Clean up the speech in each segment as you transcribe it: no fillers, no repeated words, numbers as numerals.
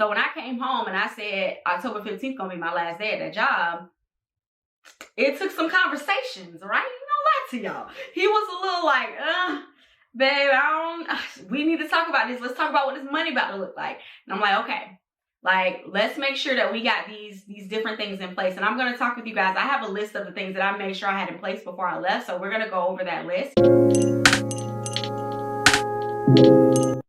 So when I came home and I said October 15th gonna be my last day at that job, it took some conversations, right? You know, lie to y'all. He was a little like, babe, we need to talk about this. Let's talk about what this money about to look like. And I'm like, okay, like, let's make sure that we got these different things in place. And I'm going to talk with you guys. I have a list of the things that I made sure I had in place before I left. So we're going to go over that list.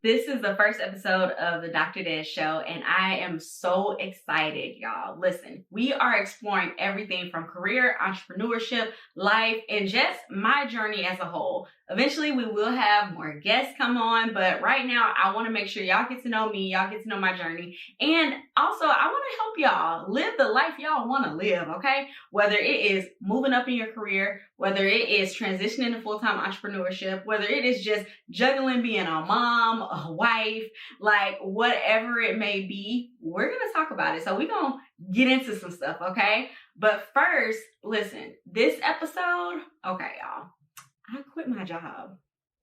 This is the first episode of the Dr. Des Show, and I am so excited, y'all. Listen, we are exploring everything from career, entrepreneurship, life, and just my journey as a whole. Eventually, we will have more guests come on, but right now, I want to make sure y'all get to know me, y'all get to know my journey, and also, I want to help y'all live the life y'all want to live, okay? Whether it is moving up in your career, whether it is transitioning to full-time entrepreneurship, whether it is just juggling being a mom, a wife, like whatever it may be, we're going to talk about it. So we're going to get into some stuff, okay? But first, listen, this episode, okay, y'all, I quit my job.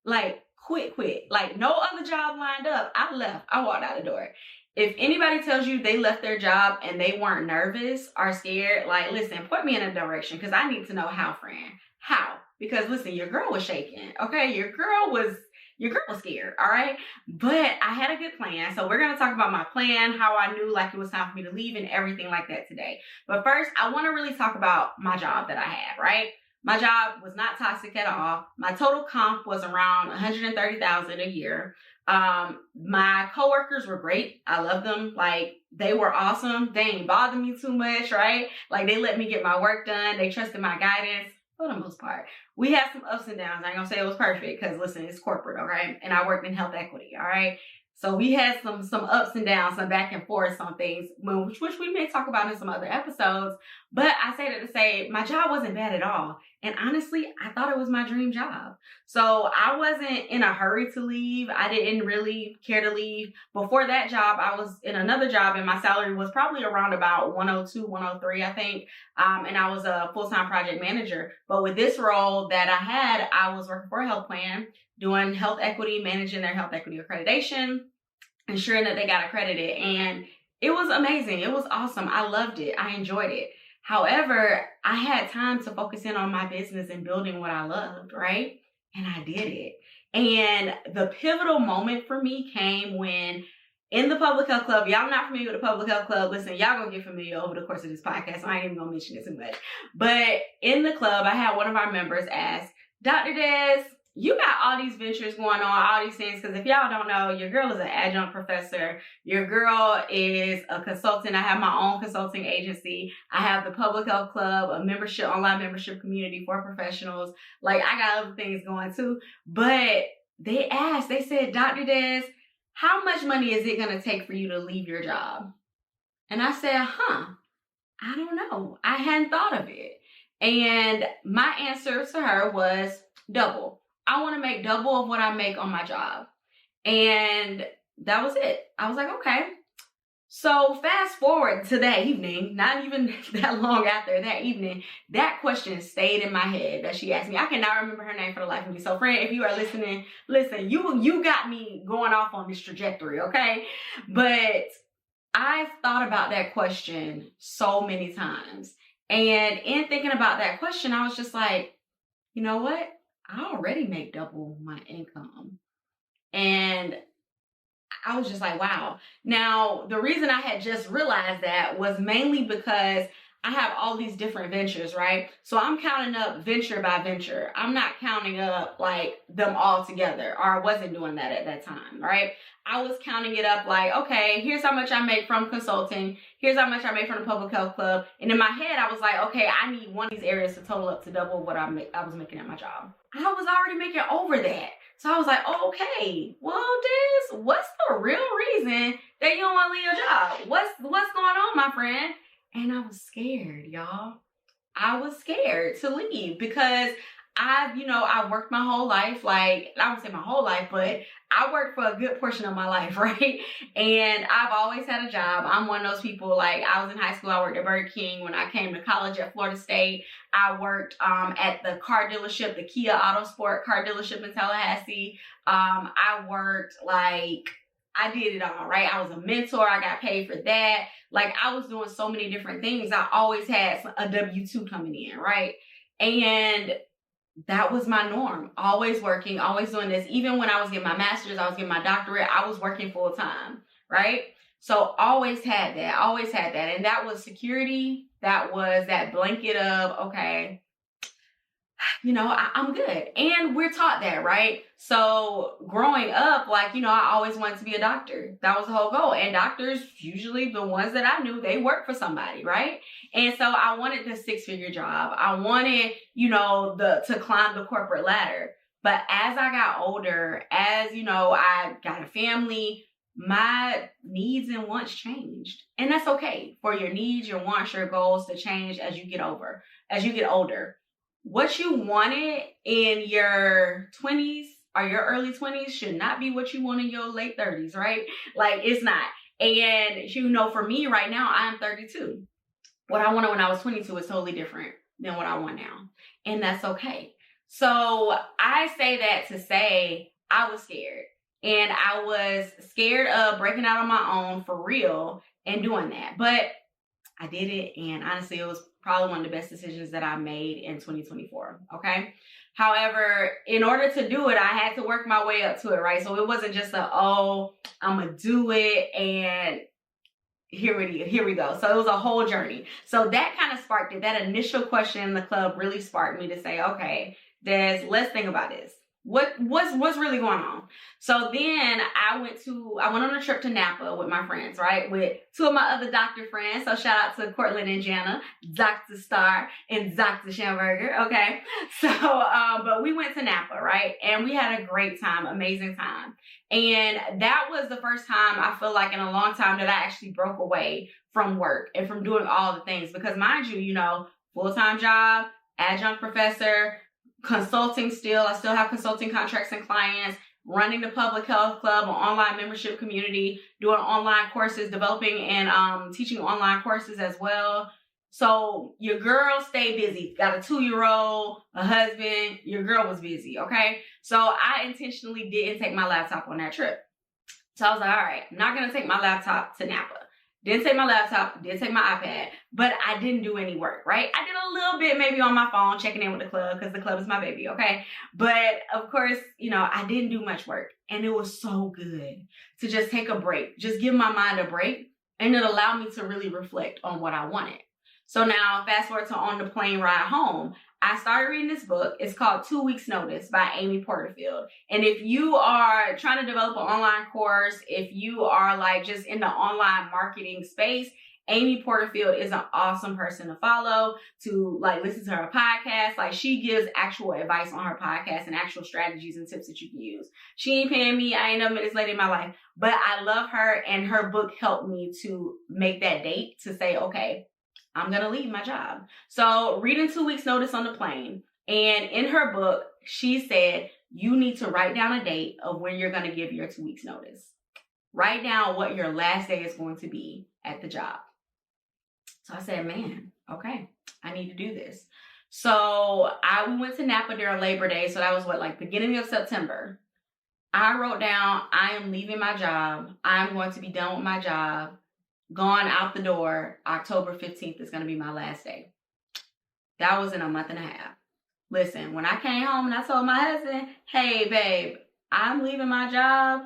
Like, quit. Like, no other job lined up. I left. I walked out the door. If anybody tells you they left their job and they weren't nervous or scared, like, listen, point me in a direction because I need to know how, friend. How? Because, listen, your girl was shaking, okay? Your girl was scared, all right? But I had a good plan. So we're going to talk about my plan, how I knew like it was time for me to leave and everything like that today. But first, I want to really talk about my job that I had, right? My job was not toxic at all. My total comp was around $130,000 a year. My coworkers were great. I love them. Like, they were awesome. They ain't bothered me too much, right? Like, they let me get my work done. They trusted my guidance for the most part. We had some ups and downs. I ain't gonna say it was perfect because, listen, it's corporate, okay? And I worked in health equity, all right? So we had some ups and downs, some back and forth on things, which we may talk about in some other episodes. But I say that to say my job wasn't bad at all. And honestly, I thought it was my dream job. So I wasn't in a hurry to leave. I didn't really care to leave. Before that job, I was in another job and my salary was probably around about 102, 103, I think. And I was a full-time project manager. But with this role that I had, I was working for a health plan, doing health equity, managing their health equity accreditation, ensuring that they got accredited. And it was amazing. It was awesome. I loved it. I enjoyed it. However, I had time to focus in on my business and building what I loved, right? And I did it. And the pivotal moment for me came when in the public health club, y'all not familiar with the public health club, listen, y'all gonna get familiar over the course of this podcast, so I ain't even gonna mention it too much. But in the club, I had one of our members ask, Dr. Des, you got all these ventures going on, all these things, because if y'all don't know, your girl is an adjunct professor. Your girl is a consultant. I have my own consulting agency. I have the Public Health Club, a membership, online membership community for professionals. Like, I got other things going too. But they asked, they said, Dr. Des, how much money is it going to take for you to leave your job? And I said, I don't know. I hadn't thought of it. And my answer to her was double. I want to make double of what I make on my job. And that was it. I was like, okay. So fast forward to that evening, not even that long after that evening, that question stayed in my head that she asked me. I cannot remember her name for the life of me. So friend, if you are listening, listen, you got me going off on this trajectory, okay? But I've thought about that question so many times. And in thinking about that question, I was just like, you know what? I already make double my income. And I was just like, wow. Now, the reason I had just realized that was mainly because I have all these different ventures, right? So I'm counting up venture by venture. I'm not counting up like them all together, or I wasn't doing that at that time, right? I was counting it up like, okay, here's how much I make from consulting. Here's how much I make from the public health club. And in my head, I was like, okay, I need one of these areas to total up to double what I was making at my job. I was already making over that. So I was like, oh, okay, well, Des, what's the real reason that you don't want to leave your job? What's going on, my friend? And I was scared, y'all. I was scared to leave because I worked my whole life. Like, I won't say my whole life, but I worked for a good portion of my life, right? And I've always had a job. I'm one of those people, like, I was in high school, I worked at Burger King. When I came to college at Florida State, I worked at the car dealership, the Kia Autosport car dealership in Tallahassee. I worked, like, I did it all, right? I was a mentor. I got paid for that. Like, I was doing so many different things. I always had a W-2 coming in, right? And that was my norm. Always working, always doing this. Even when I was getting my master's, I was getting my doctorate, I was working full time, right? So always had that, always had that. And that was security. That was that blanket of, okay, you know, I'm good. And we're taught that, right? So growing up, like, you know, I always wanted to be a doctor. That was the whole goal. And doctors, usually the ones that I knew, they work for somebody, right? And so I wanted the 6-figure job. I wanted, you know, to climb the corporate ladder. But as I got older, as, you know, I got a family, my needs and wants changed. And that's okay for your needs, your wants, your goals to change as you get older. What you wanted in your 20s or your early 20s should not be what you want in your late 30s, right? Like, it's not. And, you know, for me right now, I'm 32. What I wanted when I was 22 is totally different than what I want now. And that's okay. So I say that to say I was scared. And I was scared of breaking out on my own for real and doing that. But I did it. And honestly, it was probably one of the best decisions that I made in 2024. Okay. However, in order to do it, I had to work my way up to it, right? So it wasn't just I'm going to do it and here we go. So it was a whole journey. So that kind of sparked it. That initial question in the club really sparked me to say, okay, Des, let's think about this. What's really going on? So then I went on a trip to Napa with my friends, right? With 2 of my other doctor friends. So shout out to Cortland and Jana, Dr. Star and Dr. Schamberger. Okay. So, but we went to Napa, right? And we had a great time, amazing time. And that was the first time I feel like in a long time that I actually broke away from work and from doing all the things, because mind you, you know, full-time job, adjunct professor, consulting still. I still have consulting contracts and clients, running the public health club, an online membership community, doing online courses, developing and teaching online courses as well. So your girl stayed busy. Got a 2-year-old, a husband. Your girl was busy, okay? So I intentionally didn't take my laptop on that trip. So I was like, all right, I'm not going to take my laptop to Napa. Didn't take my laptop, didn't take my iPad, but I didn't do any work, right? I did a little bit maybe on my phone, checking in with the club, because the club is my baby, okay? But of course, you know, I didn't do much work. And it was so good to just take a break, just give my mind a break, and it allowed me to really reflect on what I wanted. So now, fast forward to on the plane ride home, I started reading this book. It's called 2 Weeks Notice by Amy Porterfield. And if you are trying to develop an online course, if you are like just in the online marketing space, Amy Porterfield is an awesome person to follow, to like listen to her podcast. Like, she gives actual advice on her podcast and actual strategies and tips that you can use. She ain't paying me. I ain't never met this lady in my life, but I love her, and her book helped me to make that date to say, okay, I'm going to leave my job. So reading 2 Weeks Notice on the plane. And in her book, she said, you need to write down a date of when you're going to give your 2 weeks notice. Write down what your last day is going to be at the job. So I said, man, okay, I need to do this. So we went to Napa during Labor Day. So that was like beginning of September. I wrote down, I am leaving my job. I'm going to be done with my job. Gone out the door. October 15th is going to be my last day. That was in a month and a half. Listen, when I came home and I told my husband, hey, babe, I'm leaving my job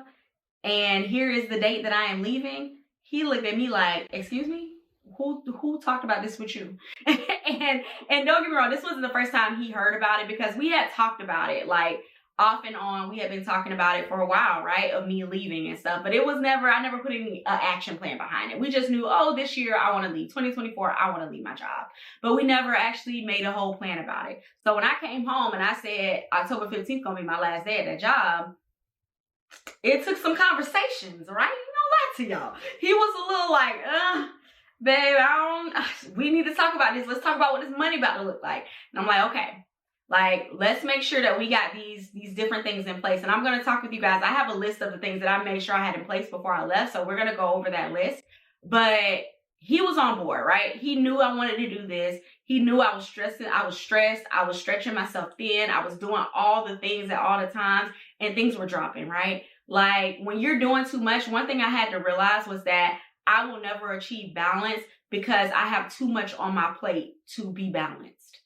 and here is the date that I am leaving, he looked at me like, excuse me? Who talked about this with you? and don't get me wrong, this wasn't the first time he heard about it, because we had talked about it like off and on. We had been talking about it for a while, right? Of me leaving and stuff. But it was I never put any action plan behind it. We just knew, oh, this year I want to leave. 2024, I want to leave my job. But we never actually made a whole plan about it. So when I came home and I said October 15th going to be my last day at that job, it took some conversations, right? You know, lie to y'all. He was a little like, babe, we need to talk about this. Let's talk about what this money about to look like. And I'm like, okay. Like, let's make sure that we got these different things in place. And I'm going to talk with you guys. I have a list of the things that I made sure I had in place before I left. So we're going to go over that list. But he was on board, right? He knew I wanted to do this. He knew I was stressing. I was stressed. I was stretching myself thin. I was doing all the things at all the times, and things were dropping, right? Like when you're doing too much, one thing I had to realize was that I will never achieve balance because I have too much on my plate to be balanced.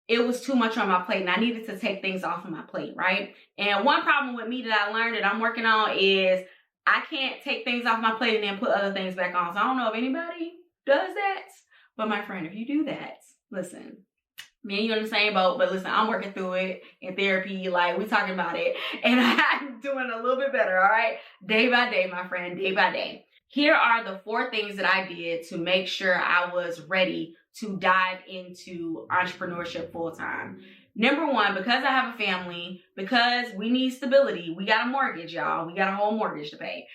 It was too much on my plate and I needed to take things off of my plate, right? And one problem with me that I learned that I'm working on is I can't take things off my plate and then put other things back on. So I don't know if anybody does that, but my friend, if you do that, listen, me and you in the same boat, but listen, I'm working through it in therapy. Like we talking about it and I'm doing a little bit better. All right. Day by day, my friend, day by day. Here are the 4 things that I did to make sure I was ready to dive into entrepreneurship full time. Number 1, because I have a family, because we need stability, we got a mortgage, y'all. We got a whole mortgage to pay.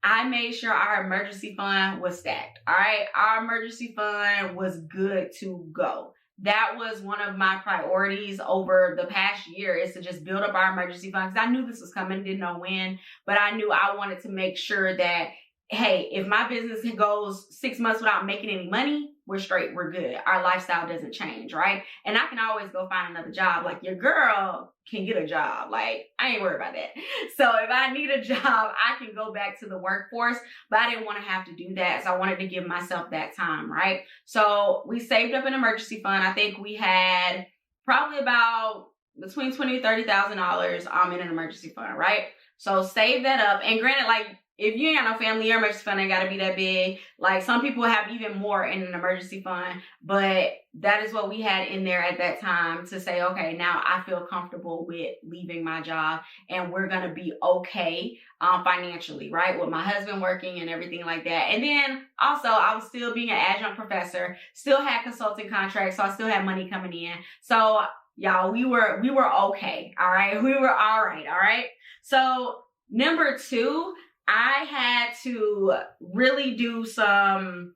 I made sure our emergency fund was stacked. All right. Our emergency fund was good to go. That was one of my priorities over the past year, is to just build up our emergency fund, because I knew this was coming, didn't know when, but I knew I wanted to make sure that, hey, if my business goes 6 months without making any money, we're straight, we're good. Our lifestyle doesn't change, right? And I can always go find another job. Like your girl can get a job. Like I ain't worried about that. So if I need a job, I can go back to the workforce, but I didn't want to have to do that. So I wanted to give myself that time, right? So we saved up an emergency fund. I think we had probably about between $20,000 to $30,000 in an emergency fund, right? So save that up. And granted, like, if you ain't got no family, your emergency fund ain't got to be that big. Like some people have even more in an emergency fund, but that is what we had in there at that time to say, okay, now I feel comfortable with leaving my job and we're going to be okay financially, right? With my husband working and everything like that. And then also I was still being an adjunct professor, still had consulting contracts. So I still had money coming in. So y'all, we were okay. All right. We were all right. All right. So number 2, I had to really do some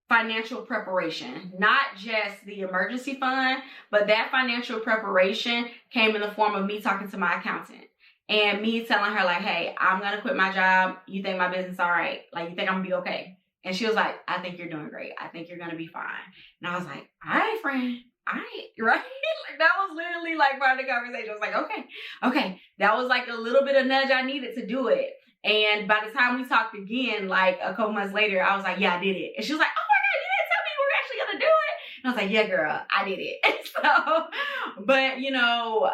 financial preparation, not just the emergency fund, but that financial preparation came in the form of me talking to my accountant and me telling her like, hey, I'm going to quit my job. You think my business all right? Like, you think I'm going to be okay? And she was like, I think you're doing great. I think you're going to be fine. And I was like, all right, friend. All right, right? Like that was literally like part of the conversation. I was like, okay. That was like a little bit of nudge I needed to do it. And by the time we talked again, like a couple months later, I was like, yeah, I did it. And she was like, oh my God, you didn't tell me we were actually going to do it. And I was like, yeah, girl, I did it. So, but you know,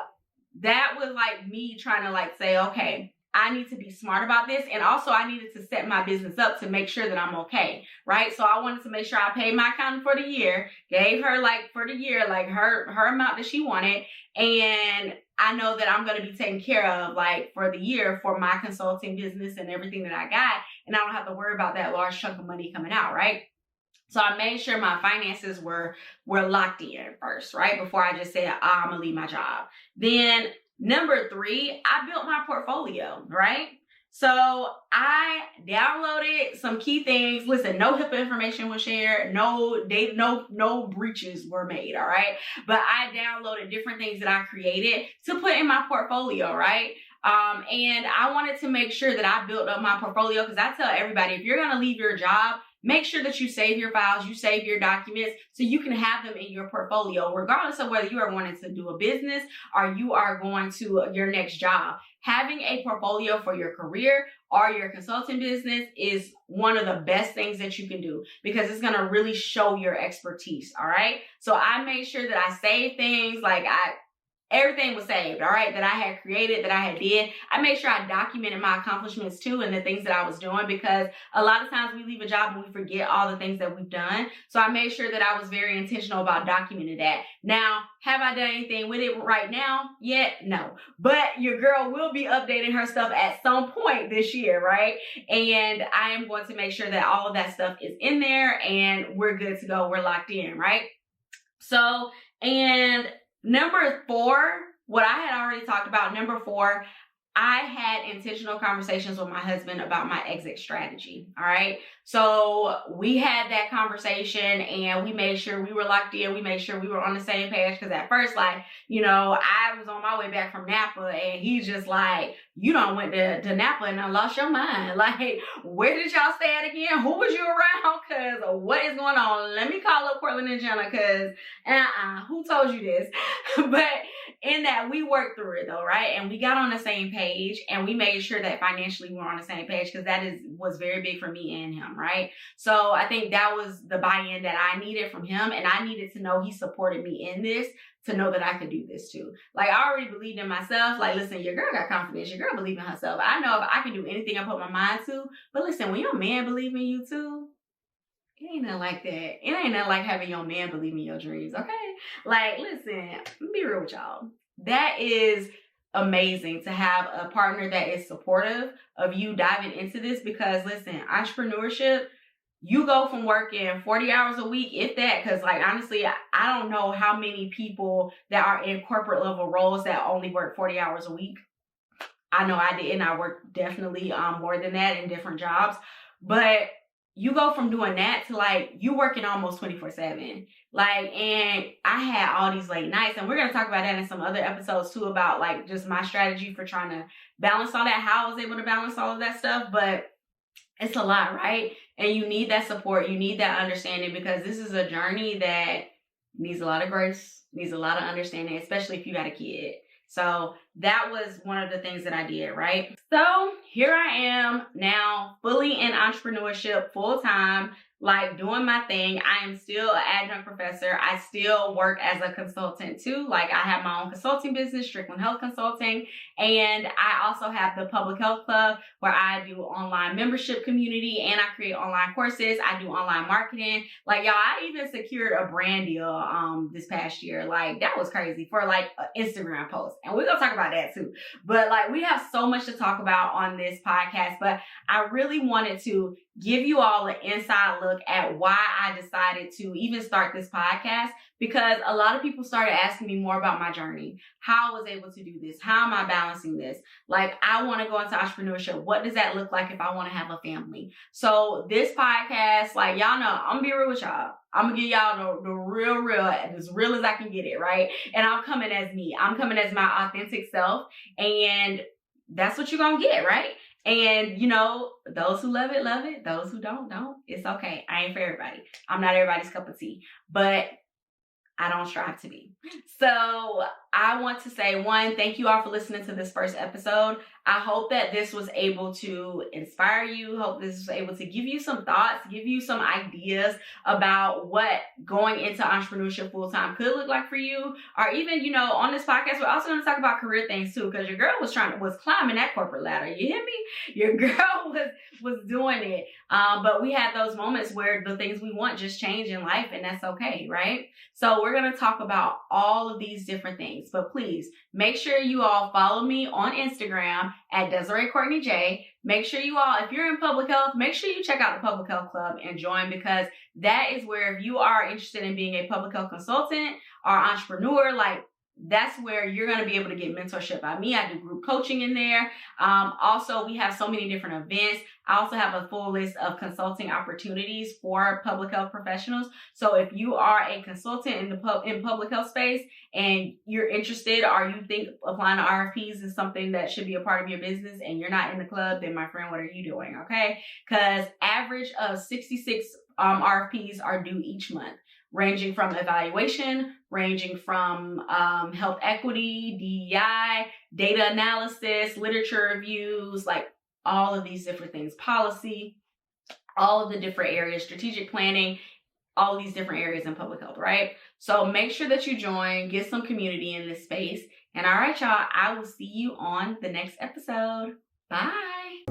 that was like me trying to like say, okay, I need to be smart about this. And also I needed to set my business up to make sure that I'm okay. Right. So I wanted to make sure I paid my accountant for the year, gave her like for the year, like her amount that she wanted. And I know that I'm going to be taken care of like for the year for my consulting business and everything that I got. And I don't have to worry about that large chunk of money coming out. Right. So I made sure my finances were locked in first, right? Before I just said, I'm going to leave my job. Then number 3, I built my portfolio, right? So I downloaded some key things. Listen, no HIPAA information was shared. No data, no breaches were made. All right. But I downloaded different things that I created to put in my portfolio. Right. And I wanted to make sure that I built up my portfolio, because I tell everybody, if you're going to leave your job, make sure that you save your files, you save your documents so you can have them in your portfolio, regardless of whether you are wanting to do a business or you are going to your next job. Having a portfolio for your career or your consulting business is one of the best things that you can do, because it's going to really show your expertise. All right. So I made sure that I saved things, like everything was saved, all right, that I had created, that I had did. I made sure I documented my accomplishments too and the things that I was doing, because a lot of times we leave a job and we forget all the things that we've done. So I made sure that I was very intentional about documenting that. Now, have I done anything with it right now yet? No. But your girl will be updating her stuff at some point this year, right? And I am going to make sure that all of that stuff is in there and we're good to go. We're locked in, right? So, and number 4, what I had already talked about. Number 4, I had intentional conversations with my husband about my exit strategy. All right. So we had that conversation and we made sure we were locked in. We made sure we were on the same page, because at first, like, you know, I was on my way back from Napa and he's just like, you done went to Napa and I lost your mind. Like, where did y'all stay at again? Who was you around? Because what is going on? Let me call up Portland and Jenna, because who told you this? But in that, we worked through it though, right? And we got on the same page and we made sure that financially we were on the same page, because that was very big for me and him, right? So I think that was the buy-in that I needed from him, and I needed to know he supported me in this, to know that I could do this too. Like, I already believed in myself. Like, listen, your girl got confidence. Your girl believed in herself. I know if I can do anything I put my mind to. But listen, when your man believe in you too, it ain't nothing like that. It ain't nothing like having your man believe in your dreams, okay? Like, listen, let me be real with y'all. That is amazing to have a partner that is supportive of you diving into this, because listen, entrepreneurship, you go from working 40 hours a week, if that, because like, honestly, I don't know how many people that are in corporate level roles that only work 40 hours a week. I know I did, and I worked definitely more than that in different jobs. But you go from doing that to like, you working almost 24/7. Like, and I had all these late nights, and we're going to talk about that in some other episodes too, about like just my strategy for trying to balance all that, how I was able to balance all of that stuff. But it's a lot, right? And you need that support. You need that understanding, because this is a journey that needs a lot of grace, needs a lot of understanding, especially if you got a kid. So that was one of the things that I did, right? So here I am now, fully in entrepreneurship, full time, like doing my thing. I am still an adjunct professor. I still work as a consultant too. Like, I have my own consulting business, Strickland Health Consulting. And I also have the Public Health Club, where I do online membership community and I create online courses. I do online marketing. Like, y'all, I even secured a brand deal this past year. Like, that was crazy, for like an Instagram post. And we're gonna talk about that too. But like, we have so much to talk about on this podcast, but I really wanted to give you all an inside look at why I decided to even start this podcast, because a lot of people started asking me more about my journey, how I was able to do this, how am I balancing this? Like, I want to go into entrepreneurship. What does that look like if I want to have a family? So this podcast, like, y'all know, I'm gonna be real with y'all. I'm gonna give y'all the real, as real as I can get it, right? And I'm coming as me. I'm coming as my authentic self, and that's what you're gonna get, right? And, you know, those who love it, love it. Those who don't. It's okay. I ain't for everybody. I'm not everybody's cup of tea, but I don't strive to be. So I want to say, one, thank you all for listening to this first episode. I hope that this was able to inspire you. Hope this was able to give you some thoughts, give you some ideas about what going into entrepreneurship full time could look like for you. Or even, you know, on this podcast, we're also going to talk about career things too, because your girl was climbing that corporate ladder. You hear me? Your girl was doing it. But we had those moments where the things we want just change in life, and that's okay, right? So we're going to talk about all of these different things. But please make sure you all follow me on Instagram at Desiree Courtney J. Make sure you all, if you're in public health, make sure you check out the Public Health Club and join, because that is where, if you are interested in being a public health consultant or entrepreneur, like, that's where you're going to be able to get mentorship by me. I do group coaching in there. Also, we have so many different events. I also have a full list of consulting opportunities for public health professionals. So if you are a consultant in the public health space and you're interested, or you think applying to RFPs is something that should be a part of your business and you're not in the club, then my friend, what are you doing? Okay. Because average of 66 RFPs are due each month, ranging from evaluation, ranging from health equity, DEI, data analysis, literature reviews, like all of these different things, policy, all of the different areas, strategic planning, all of these different areas in public health, right? So make sure that you join, get some community in this space. And all right, y'all, I will see you on the next episode. Bye.